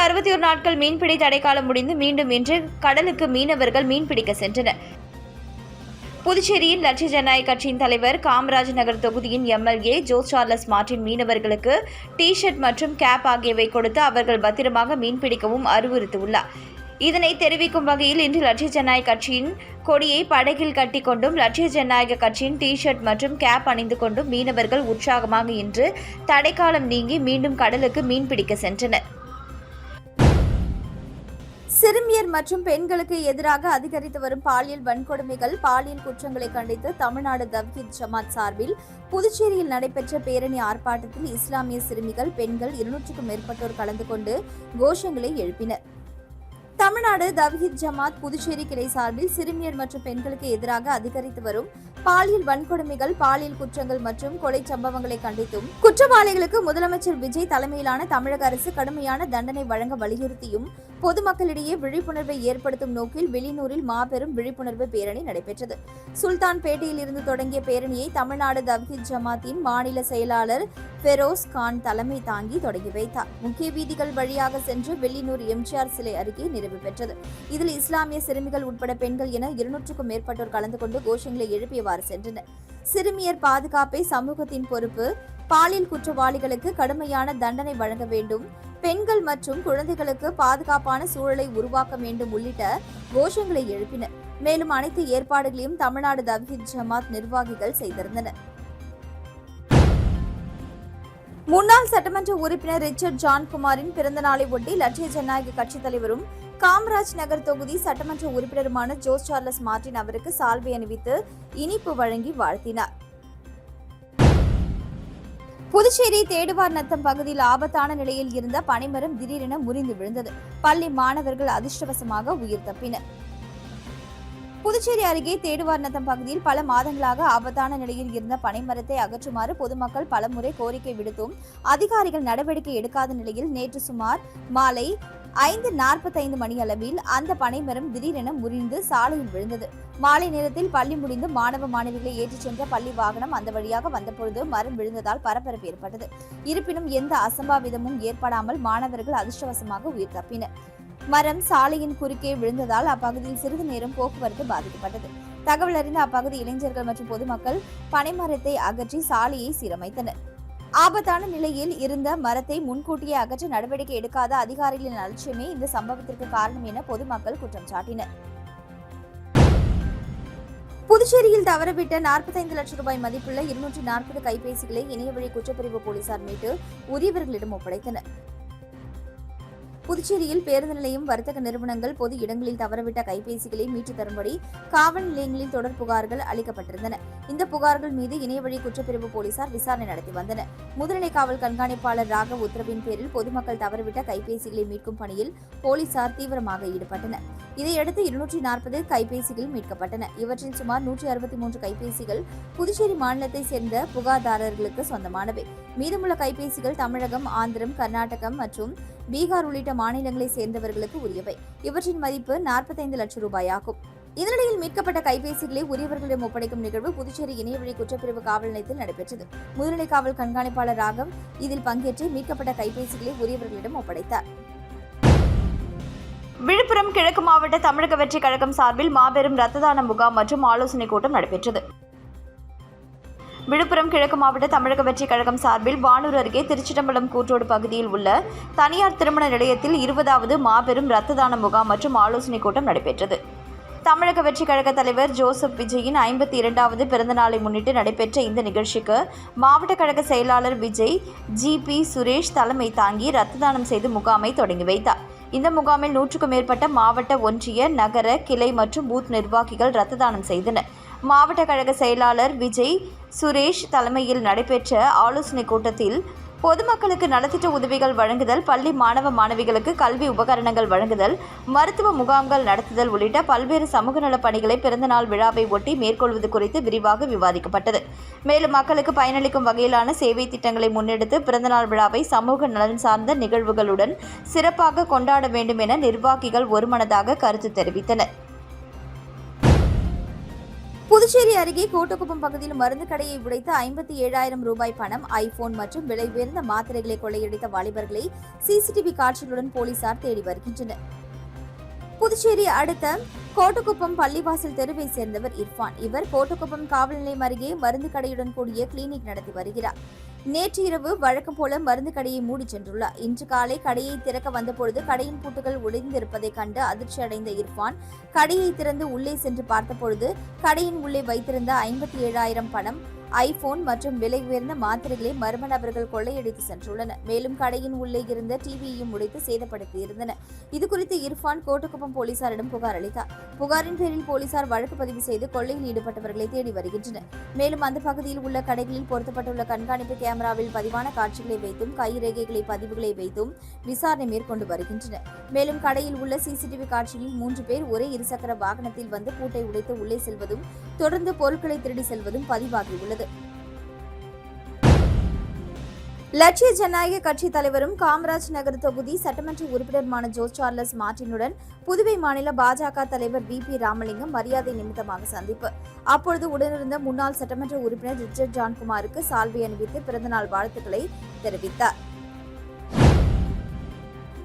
61 நாட்கள் மீன்பிடி தடைக்காலம் முடிந்து மீண்டும் இன்று கடலுக்கு மீனவர்கள் மீன்பிடிக்க சென்றனர். புதுச்சேரியில் லட்சிய ஜனநாயக கட்சியின் தலைவர் காமராஜ் நகர் தொகுதியின் எம்எல்ஏ ஜோஸ் சார்லஸ் மார்டின் மீனவர்களுக்கு டி-ஷர்ட் மற்றும் கேப் ஆகியவை கொடுத்து அவர்கள் பத்திரமாக மீன்பிடிக்கவும் அறிவுறுத்தியுள்ளார். இதனை தெரிவிக்கும் வகையில் இன்று லட்சிய ஜனநாயக கட்சியின் கொடியை படகில் கட்டிக்கொண்டும் லட்சிய ஜனநாயக கட்சியின் டி-ஷர்ட் மற்றும் கேப் அணிந்து கொண்டும் மீனவர்கள் உற்சாகமாக இன்று தடைக்காலம் நீங்கி மீண்டும் கடலுக்கு மீன்பிடிக்க சென்றனர். சிறுமியர் மற்றும் பெண்களுக்கு எதிராக அதிகரித்து வரும் பாலியல் வன்கொடுமைகள், பாலியல் குற்றங்களை கண்டித்து தமிழ்நாடு தவ்ஹீத் ஜமாத் சார்பில் புதுச்சேரியில் நடைபெற்ற பேரணி ஆர்ப்பாட்டத்தில் இஸ்லாமிய சிறுமிகள், பெண்கள் 200க்கும் மேற்பட்டோர் கலந்து கொண்டு கோஷங்களை எழுப்பினர். தமிழ்நாடு தவ்ஹீத் ஜமாத் புதுச்சேரி கிளை சார்பில் சிறுமியர் மற்றும் பெண்களுக்கு எதிராக அதிகரித்து வரும் பாலியல் வன்கொடுமைகள், பாலியல் குற்றங்கள் மற்றும் கொலை சம்பவங்களை கண்டித்தும் குற்றவாளிகளுக்கு முதலமைச்சர் விஜய் தலைமையிலான தமிழக அரசு கடுமையான தண்டனை வழங்க வலியுறுத்தியும் பொதுமக்களிடையே விழிப்புணர்வை ஏற்படுத்தும் நோக்கில் வெளியூரில் மாபெரும் விழிப்புணர்வு பேரணி நடைபெற்றது. சுல்தான்பேட்டையில் இருந்து தொடங்கிய பேரணியை தமிழ்நாடு தவ்ஹீத் ஜமாத்தின் மாநில செயலாளர் ஃபெரோஸ் கான் தலைமை தாங்கி தொடங்கி வைத்தார். முக்கிய வீதிகள் வழியாக சென்று வெள்ளினூர் எம்ஜிஆர் சிலை அருகே நிறைவு பெற்றது. இதில் இஸ்லாமிய சிறுமிகள் உட்பட பெண்கள் என 200க்கும் மேற்பட்டோர் கலந்து கொண்டு கோஷங்களை எழுப்பியவாறு சென்றனர். சிறுமியர் பாதுகாப்பே சமூகத்தின் பொறுப்பு, பாலியல் குற்றவாளிகளுக்கு கடுமையான தண்டனை வழங்க வேண்டும், பெண்கள் மற்றும் குழந்தைகளுக்கு பாதுகாப்பான சூழலை உருவாக்க வேண்டும் உள்ளிட்ட கோஷங்களை எழுப்பினர். மேலும் அனைத்து ஏற்பாடுகளையும் தமிழ்நாடு தவ்ஹீத் ஜமாத் நிர்வாகிகள் செய்திருந்தனர். முன்னாள் சட்டமன்ற உறுப்பினர் ரிச்சர்ட் ஜான்குமாரின் பிறந்த நாளை ஒட்டி லட்சிய ஜனநாயக கட்சித் தலைவரும் காமராஜ் நகர் தொகுதி சட்டமன்ற உறுப்பினருமான ஜோஸ் சார்லஸ் மார்டின் அவருக்கு சால்வை அணிவித்து இனிப்பு வழங்கி வாழ்த்தினார். புதுச்சேரி தேடுவார் நத்தம் பகுதியில் ஆபத்தான நிலையில் இருந்த பனைமரம் திடீரென முறிந்து விழுந்தது. பள்ளி மாணவர்கள் அதிர்ஷ்டவசமாக உயிர் தப்பினர். புதுச்சேரி அருகே தேடுவார் நத்தம் பகுதியில் பல மாதங்களாக ஆபத்தான நிலையில் இருந்த பனைமரத்தை அகற்றுமாறு பொதுமக்கள் பலமுறை கோரிக்கை விடுத்தும் அதிகாரிகள் நடவடிக்கை எடுக்காத நிலையில் நேற்று சுமார் மாலை 5:45 மணி அளவில் அந்த பனைமரம் திடீரென முறிந்து சாலையில் விழுந்தது. மாலை நேரத்தில் பள்ளி முடிந்து மாணவ மாணவிகளை ஏற்றிச் சென்ற பள்ளி வாகனம் அந்த வழியாக வந்தபொழுது மரம் விழுந்ததால் பரபரப்பு ஏற்பட்டது. இருப்பினும் எந்த அசம்பாவிதமும் ஏற்படாமல் மாணவர்கள் அதிர்ஷ்டவசமாக உயிர் தப்பினர். மரம் சாலையின் குறுக்கே விழுந்ததால் அப்பகுதியில் சிறிது நேரம் போக்குவரத்து பாதிக்கப்பட்டது. தகவல் அறிந்த அப்பகுதி இளைஞர்கள் மற்றும் பொதுமக்கள் பனைமரத்தை அகற்றி சாலையை சீரமைத்தனர். ஆபத்தான நிலையில் இருந்த மரத்தை முன்கூட்டியே அகற்ற நடவடிக்கை எடுக்காத அதிகாரிகளின் அலட்சியமே இந்த சம்பவத்திற்கு காரணம் என பொதுமக்கள் குற்றம் சாட்டினர். புதுச்சேரியில் தவறவிட்ட 45 லட்சம் ரூபாய் மதிப்புள்ள 240 கைபேசிகளை இணையவழி குற்றப்பிரிவு போலீசார் மீட்டு உரியவர்களிடம் ஒப்படைத்தனர். புதுச்சேரியில் பேருந்து நிலையம், வர்த்தக நிறுவனங்கள், பொது இடங்களில் தவறவிட்ட கைபேசிகளை மீட்டு தரும்படி காவல் நிலையங்களில் தொடர் புகார்கள் அளிக்கப்பட்டிருந்தன. இந்த புகார்கள் மீது இணையவழி குற்றப்பிரிவு போலீசார் விசாரணை நடத்தி வந்தனர். முதுநிலை காவல் கண்காணிப்பாளர் ராகவ் உத்தரவின் பேரில் பொதுமக்கள் தவறவிட்ட கைபேசிகளை மீட்கும் பணியில் போலீசார் தீவிரமாக ஈடுபட்டனர். இதையடுத்து 240 கைபேசிகள் மீட்கப்பட்டன. இவற்றில் சுமார் 163 கைபேசிகள் புதுச்சேரி மாநிலத்தை சேர்ந்த புகார்தாரர்களுக்கு சொந்தமானவை. மீதமுள்ள கைபேசிகள் தமிழகம், ஆந்திரம், கர்நாடகம் மற்றும் பீகார் உள்ளிட்ட மாநிலங்களை சேர்ந்தவர்களுக்கு உரியவை. இவற்றின் மதிப்பு 45 லட்சம் ரூபாய் ஆகும். இதனிடையில் மீட்கப்பட்ட கைபேசிகளை உரியவர்களிடம் ஒப்படைக்கும் நிகழ்வு புதுச்சேரி இணையவழி குற்றப்பிரிவு காவல் நிலையத்தில் நடைபெற்றது. முதுநிலை காவல் கண்காணிப்பாளர் ராகவ் இதில் பங்கேற்று மீட்கப்பட்ட கைபேசிகளை உரியவர்களிடம் ஒப்படைத்தார். விழுப்புரம் கிழக்கு மாவட்ட தமிழக வெற்றி கழகம் சார்பில் மாபெரும் ரத்த தான முகாம் மற்றும் ஆலோசனை கூட்டம் நடைபெற்றது. விழுப்புரம் கிழக்கு மாவட்ட தமிழக வெற்றி கழகம் சார்பில் வானூர் அருகே திருச்சிட்டம்பலம் கூற்றோடு பகுதியில் உள்ள தனியார் திருமண நிலையத்தில் 20வது மாபெரும் ரத்த தான முகாம் மற்றும் ஆலோசனை கூட்டம் நடைபெற்றது. தமிழக வெற்றி கழக தலைவர் ஜோசப் விஜயின் 52வது பிறந்த நாளை முன்னிட்டு நடைபெற்ற இந்த நிகழ்ச்சிக்கு மாவட்ட கழக செயலாளர் விஜய் ஜி.பி. சுரேஷ் தலைமை தாங்கி ரத்த தானம் செய்து முகாமை தொடங்கி வைத்தார். இந்த முகாமில் 100க்கும் மேற்பட்ட மாவட்ட, ஒன்றிய, நகர, கிளை மற்றும் பூத் நிர்வாகிகள் ரத்த தானம் செய்தனர். மாவட்ட கழக செயலாளர் விஜய் சுரேஷ் தலைமையில் நடைபெற்ற ஆலோசனை கூட்டத்தில் பொதுமக்களுக்கு நலத்திட்ட உதவிகள் வழங்குதல், பள்ளி மாணவ மாணவிகளுக்கு கல்வி உபகரணங்கள் வழங்குதல், மருத்துவ முகாம்கள் நடத்துதல் உள்ளிட்ட பல்வேறு சமூக நலப் பணிகளை பிறந்தநாள் விழாவை ஒட்டி மேற்கொள்வது குறித்து விரிவாக விவாதிக்கப்பட்டது. மேலும் மக்களுக்கு பயனளிக்கும் வகையிலான சேவை திட்டங்களை முன்னெடுத்து பிறந்தநாள் விழாவை சமூக நலன் சார்ந்த நிகழ்வுகளுடன் சிறப்பாக கொண்டாட வேண்டும் என நிர்வாகிகள் ஒருமனதாக கருத்து தெரிவித்தனர். புதுச்சேரி அருகே கோட்டக்குப்பம் பகுதியில் மருந்து கடையை உடைத்து 57,000 ரூபாய் பணம், ஐபோன் மற்றும் விலை உயர்ந்த மாத்திரைகளை கொள்ளையடித்த வாலிபர்களை சிசிடிவி காட்சிகளுடன் போலீசார் தேடி வருகின்றனர். புதுச்சேரி அடுத்த கோட்டக்குப்பம் பள்ளிவாசல் தெருவை சேர்ந்தவர் இர்ஃபான். இவர் கோட்டக்குப்பம் காவல் நிலையம் அருகே மருந்து கடையுடன் கூடிய கிளினிக் நடத்தி வருகிறார். நேற்று இரவு வழக்கம் போல மருந்து கடையை மூடி சென்றுள்ளார். இன்று காலை கடையை திறக்க வந்தபொழுது கடையின் பூட்டுகள் உடைந்திருப்பதை கண்டு அதிர்ச்சி அடைந்த இர்ஃபான் கடையை திறந்து உள்ளே சென்று பார்த்தபொழுது கடையின் உள்ளே வைத்திருந்த 57,000 பணம், ஐபோன் மற்றும் விலை உயர்ந்த மாத்திரைகளை மர்ம நபர்கள் கொள்ளையடித்து சென்றுள்ளனர். மேலும் கடையின் உள்ளே இருந்த டிவியையும் உடைத்து சேதப்படுத்தியிருந்தனர். இதுகுறித்து இர்ஃபான் கோட்டக்குப்பம் போலீசாரிடம் புகார் அளித்தார். புகாரின் பேரில் போலீசார் வழக்கு பதிவு செய்து கொள்ளையில் ஈடுபட்டவர்களை தேடி வருகின்றனர். மேலும் அந்த பகுதியில் உள்ள கடைகளில் பொருத்தப்பட்டுள்ள கண்காணிப்பு கேமராவில் பதிவான காட்சிகளை வைத்தும் கைரேகைகளை பதிவுகளை வைத்தும் விசாரணை மேற்கொண்டு வருகின்றனர். மேலும் கடையில் உள்ள சிசிடிவி காட்சியில் 3 பேர் ஒரே இருசக்கர வாகனத்தில் வந்து பூட்டை உடைத்து உள்ளே செல்வதும் தொடர்ந்து பொருட்களை திருடி செல்வதும் பதிவாகியுள்ளது. லட்சிய ஜனநாயக கட்சி தலைவரும் காமராஜ் நகர் தொகுதி சட்டமன்ற உறுப்பினருமான ஜோஸ் சார்லஸ் மார்டினுடன் புதுவை மாநில பாஜக தலைவர் VP ராமலிங்கம் மரியாதை நிமித்தமாக சந்திப்பு. அப்பொழுது உடனிருந்த முன்னாள் சட்டமன்ற உறுப்பினர் ரிச்சர்ட் ஜான்குமாருக்கு சால்வை அணிவித்து பிறந்தநாள் வாழ்த்துக்களை தெரிவித்தார்.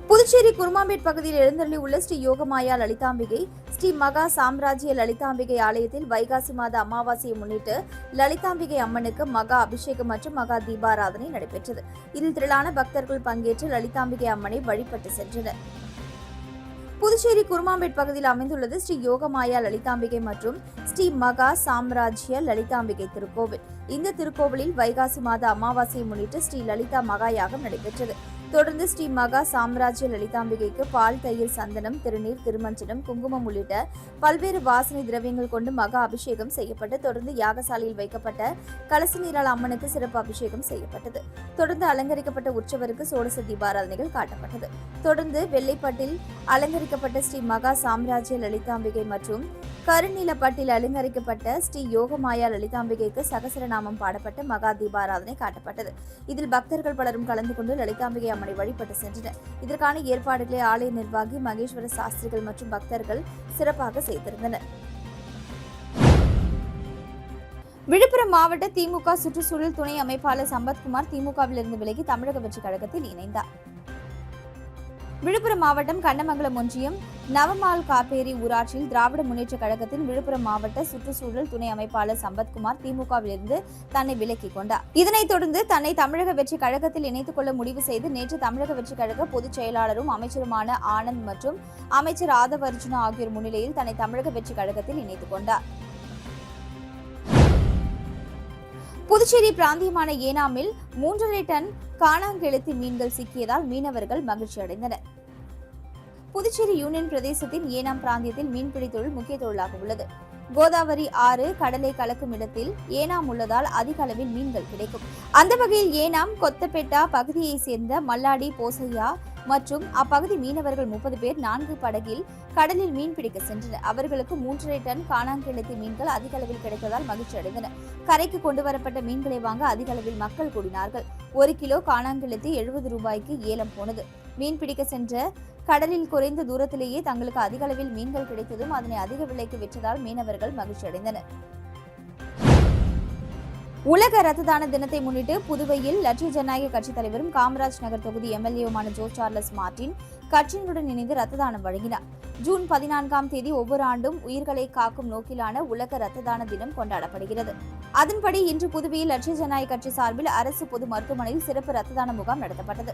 புதுச்சேரி குருமாம்பேட் பகுதியில் எழுந்தருளி உள்ள ஸ்ரீ யோகமாயா லலிதாம்பிகை ஸ்ரீ மகா சாம்ராஜ்ய லலிதாம்பிகை ஆலயத்தில் வைகாசி மாத அமாவாசையை முன்னிட்டு லலிதாம்பிகை அம்மனுக்கு மகா அபிஷேகம் மற்றும் மகா தீபாராதனை நடைபெற்றது. இதில் திரளான பக்தர்கள் பங்கேற்று லலிதாம்பிகை அம்மனை வழிபட்டு சென்றனர். புதுச்சேரி குருமாம்பேட் பகுதியில் அமைந்துள்ளது ஸ்ரீ யோகமாயா லலிதாம்பிகை மற்றும் ஸ்ரீ மகா சாம்ராஜ்ய லலிதாம்பிகை திருக்கோவில். இந்த திருக்கோவிலில் வைகாசி மாத அமாவாசையை முன்னிட்டு ஸ்ரீ லலிதா மகா யாகம் நடைபெற்றது. தொடர்ந்து ஸ்ரீ மகா சாம்ராஜ்ய லலிதாம்பிகைக்கு பால், தயிர், சந்தனம், திருநீர், திருமஞ்சனம், குங்குமம் உள்ளிட்ட பல்வேறு வாசனை திரவியங்கள் கொண்டு மகா அபிஷேகம் செய்யப்பட்டு தொடர்ந்து யாகசாலையில் வைக்கப்பட்ட கலச நீரால் அம்மனுக்கு சிறப்பு அபிஷேகம் செய்யப்பட்டது. தொடர்ந்து அலங்கரிக்கப்பட்ட உற்சவருக்கு சோடச தீபாராதனைகள் காட்டப்பட்டது. தொடர்ந்து வெள்ளைப்பட்டில் அலங்கரிக்கப்பட்ட ஸ்ரீ மகா சாம்ராஜ்ய லலிதாம்பிகை மற்றும் கருநீலப்பட்டில் அலங்கரிக்கப்பட்ட ஸ்ரீ யோகமாயா லலிதாம்பிகைக்கு சகசரநாமம் பாடப்பட்டு மகா தீபாராதனை காட்டப்பட்டது. இதில் பக்தர்கள் பலரும் கலந்து கொண்டு லலிதாம்பிகை அம்மனை வழிபட்டு சென்றனர். இதற்கான ஏற்பாடுகளை ஆலய நிர்வாகி மகேஸ்வர சாஸ்திரிகள் மற்றும் பக்தர்கள் சிறப்பாக செய்திருந்தனர். விழுப்புரம் மாவட்ட திமுக சுற்றுச்சூழல் துணை அமைப்பாளர் சம்பத்குமார் திமுகவிலிருந்து விலகி தமிழக வெற்றிக் கழகத்தில் இணைந்தார். விழுப்புரம் மாவட்டம் கண்ணமங்கலம் ஒன்றியம் நவமால் காப்பேரி ஊராட்சியில் திராவிட முன்னேற்ற கழகத்தின் விழுப்புரம் மாவட்ட சுற்றுச்சூழல் துணை அமைப்பாளர் சம்பத்குமார் திமுகவிலிருந்து தன்னை விலக்கிக் கொண்டார். இதனைத் தொடர்ந்து தன்னை தமிழக வெற்றி கழகத்தில் இணைத்துக் கொள்ள முடிவு செய்து நேற்று தமிழக வெற்றி கழக பொதுச் செயலாளரும் அமைச்சருமான ஆனந்த் மற்றும் அமைச்சர் ஆதவ் அர்ஜுனா ஆகியோர் முன்னிலையில் தன்னை தமிழக வெற்றி கழகத்தில் இணைத்துக் கொண்டார். புதுச்சேரி பிராந்தியமான ஏனாமில் 3.5 டன் காணாங்கெழுத்தி மீன்கள் சிக்கியதால் மீனவர்கள் மகிழ்ச்சி அடைந்தனர். புதுச்சேரி யூனியன் பிரதேசத்தின் ஏனாம் பிராந்தியத்தில் மீன்பிடி தொழில் முக்கிய தொழிலாக உள்ளது. கோதாவரி ஆறு கடலை கலக்கும் இடத்தில் ஏனாம் உள்ளதால் அதிக அளவில் மீன்கள் கிடைக்கும். அந்த வகையில் ஏனாம் கொத்தப்பேட்டா பகுதியைச் சேர்ந்த மல்லாடி போசையா மற்றும் அப்பகுதி மீனவர்கள் 30 பேர் 4 படகில் கடலில் மீன் பிடிக்க சென்றனர். அவர்களுக்கு 3.5 டன் காணாங்கெழுத்தி மீன்கள் அதிக அளவில் கிடைத்ததால் மகிழ்ச்சி அடைந்தனர். கரைக்கு கொண்டு வரப்பட்ட மீன்களை வாங்க அதிக அளவில் மக்கள் கூடினார்கள். 1 கிலோ காணாங்கெழுத்தி 70 ரூபாய்க்கு ஏலம் போனது. மீன் பிடிக்க சென்ற கடலில் குறைந்த தூரத்திலேயே தங்களுக்கு அதிக அளவில் மீன்கள் கிடைத்ததும் அதனை அதிக விலைக்கு விற்றதால் மீனவர்கள் மகிழ்ச்சி அடைந்தனர். உலக ரத்த தான தினத்தை முன்னிட்டு புதுவையில் லட்சிய ஜனநாயக கட்சித் தலைவரும் காமராஜ் நகர் தொகுதி MLA-வுமான ஜோஸ் சார்லஸ் மார்டின் கட்சியினுடன் இணைந்து ரத்த தானம் வழங்கினார். ஜூன் 14ஆம் தேதி ஒவ்வொரு ஆண்டும் உயிர்களை காக்கும் நோக்கிலான உலக ரத்த தான தினம் கொண்டாடப்படுகிறது. அதன்படி இன்று புதுவையில் லட்சிய ஜனநாயக கட்சி சார்பில் அரசு பொது மருத்துவமனையில் சிறப்பு ரத்த தான முகாம் நடத்தப்பட்டது.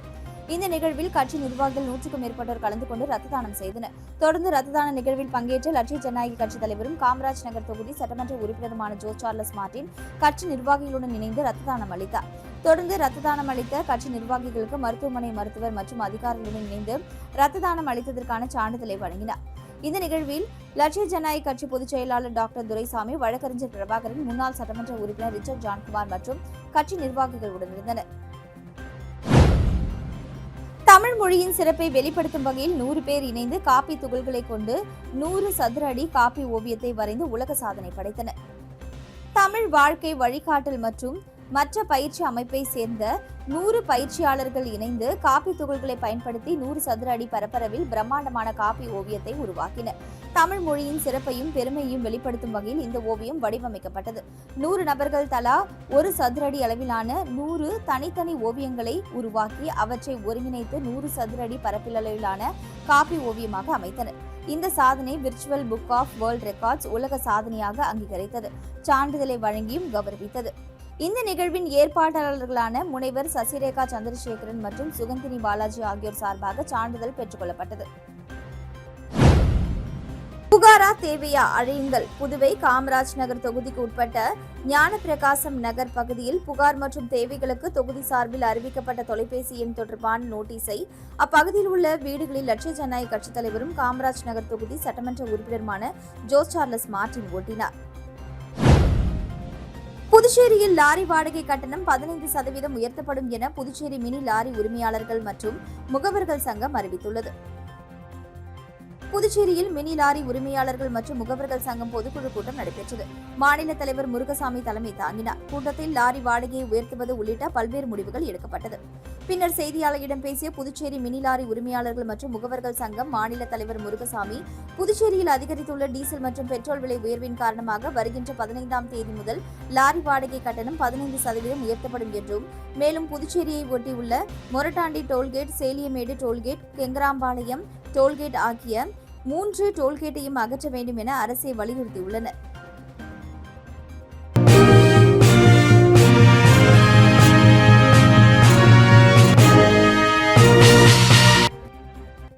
இந்த நிகழ்வில் கட்சி நிர்வாகிகள் 100க்கும் மேற்பட்டோர் கலந்து கொண்டு ரத்த தானம் செய்தனர். தொடர்ந்து ரத்த தான நிகழ்வில் பங்கேற்ற லட்சிய ஜனநாயக கட்சித் தலைவரும் காமராஜ் நகர் தொகுதி சட்டமன்ற உறுப்பினருமான ஜோஸ் சார்லஸ் மார்டின் கட்சி நிர்வாகிகளுடன் இணைந்து ரத்த தானம் அளித்தார். தொடர்ந்து ரத்த தானம் அளித்த கட்சி நிர்வாகிகளுக்கு மருத்துவமனை மருத்துவர் மற்றும் அதிகாரிகளுடன் இணைந்து ரத்த தானம் அளித்ததற்கான சான்றிதழை வழங்கினார். இந்த நிகழ்வில் லட்சிய ஜனநாயக கட்சி பொதுச் செயலாளர் டாக்டர் துரைசாமி, வழக்கறிஞர் பிரபாகரன், முன்னாள் சட்டமன்ற உறுப்பினர் ரிச்சர்ட் ஜான்குமார் மற்றும் கட்சி நிர்வாகிகள் உடனிருந்தனர். தமிழ் மொழியின் சிறப்பை வெளிப்படுத்தும் வகையில் 100 பேர் இணைந்து காப்பி துகள்களை கொண்டு 100 சதுர அடி காப்பி ஓவியத்தை வரைந்து உலக சாதனை படைத்தனர். தமிழ் வாழ்க்கை வழிகாட்டல் மற்றும் மற்ற பயிற்சி அமைப்பை சேர்ந்த 100 பயிற்சியாளர்கள் இணைந்து காபி துகள்களை பயன்படுத்தி 100 சதுர அடி பரப்பளவில் பிரம்மாண்டமான காபி ஓவியத்தை உருவாக்கினர். தமிழ் மொழியின் சிறப்பையும் பெருமையையும் வெளிப்படுத்தும் வகையில் இந்த ஓவியம் வடிவமைக்கப்பட்டது. 100 நபர்கள் தலா 1 சதுர அடி அளவிலான 100 தனித்தனி ஓவியங்களை உருவாக்கி அவற்றை ஒருங்கிணைத்து 100 சதுர அடி பரப்பளவிலான காபி ஓவியமாக அமைத்தனர். இந்த சாதனை virtual book of world records உலக சாதனையாக அங்கீகரித்தது, சான்றிதழை வழங்கியும் கௌரவித்தது. இந்த நிகழ்வின் ஏற்பாட்டாளர்களான முனைவர் சசிரேகா சந்திரசேகரன் மற்றும் சுகந்தினி பாலாஜி ஆகியோர் சார்பாக சான்றிதழ் பெற்றுக் கொள்ளப்பட்டது. புகாரா தேவையா அழையுங்கள். புதுவை காமராஜ் நகர் தொகுதிக்கு உட்பட்ட ஞானப்பிரகாசம் நகர் பகுதியில் புகார் மற்றும் தேவைகளுக்கு தொகுதி சார்பில் அறிவிக்கப்பட்ட தொலைபேசி எண் தொடர்பான நோட்டீஸை அப்பகுதியில் உள்ள வீடுகளில் லட்சிய ஜனநாயக கட்சித் தலைவரும் காமராஜ் நகர் தொகுதி சட்டமன்ற உறுப்பினருமான ஜோஸ் சார்லஸ் மார்டின் ஓட்டினார். புதுச்சேரியில் லாரி வாடகை கட்டணம் 15% உயர்த்தப்படும் என புதுச்சேரி மினி லாரி உரிமையாளர்கள் மற்றும் முகவர்கள் சங்கம் அறிவித்துள்ளது. புதுச்சேரியில் மினி லாரி உரிமையாளர்கள் மற்றும் முகவர்கள் சங்கம் பொதுக்குழு கூட்டம் நடைபெற்றது. மாநில தலைவர் முருகசாமி தலைமை தாங்கினார். கூட்டத்தில் லாரி வாடகையை உயர்த்துவது உள்ளிட்ட பல்வேறு முடிவுகள் எடுக்கப்பட்டது. பின்னர் செய்தியாளர்களிடம் பேசிய புதுச்சேரி மினி லாரி உரிமையாளர்கள் மற்றும் முகவர்கள் சங்கம் மாநில தலைவர் முருகசாமி, புதுச்சேரியில் அதிகரித்துள்ள டீசல் மற்றும் பெட்ரோல் விலை உயர்வின் காரணமாக வருகின்ற 15ஆம் தேதி முதல் லாரி வாடகை கட்டணம் 15% உயர்த்தப்படும் என்றும், மேலும் புதுச்சேரியை ஒட்டியுள்ள Morattandi tollgate, Seliamedu tollgate, Kengarampalayam tollgate ஆகிய 3 டோல்கேட்டையும் அகற்ற வேண்டும் என அரசை வலியுறுத்தியுள்ளனர்.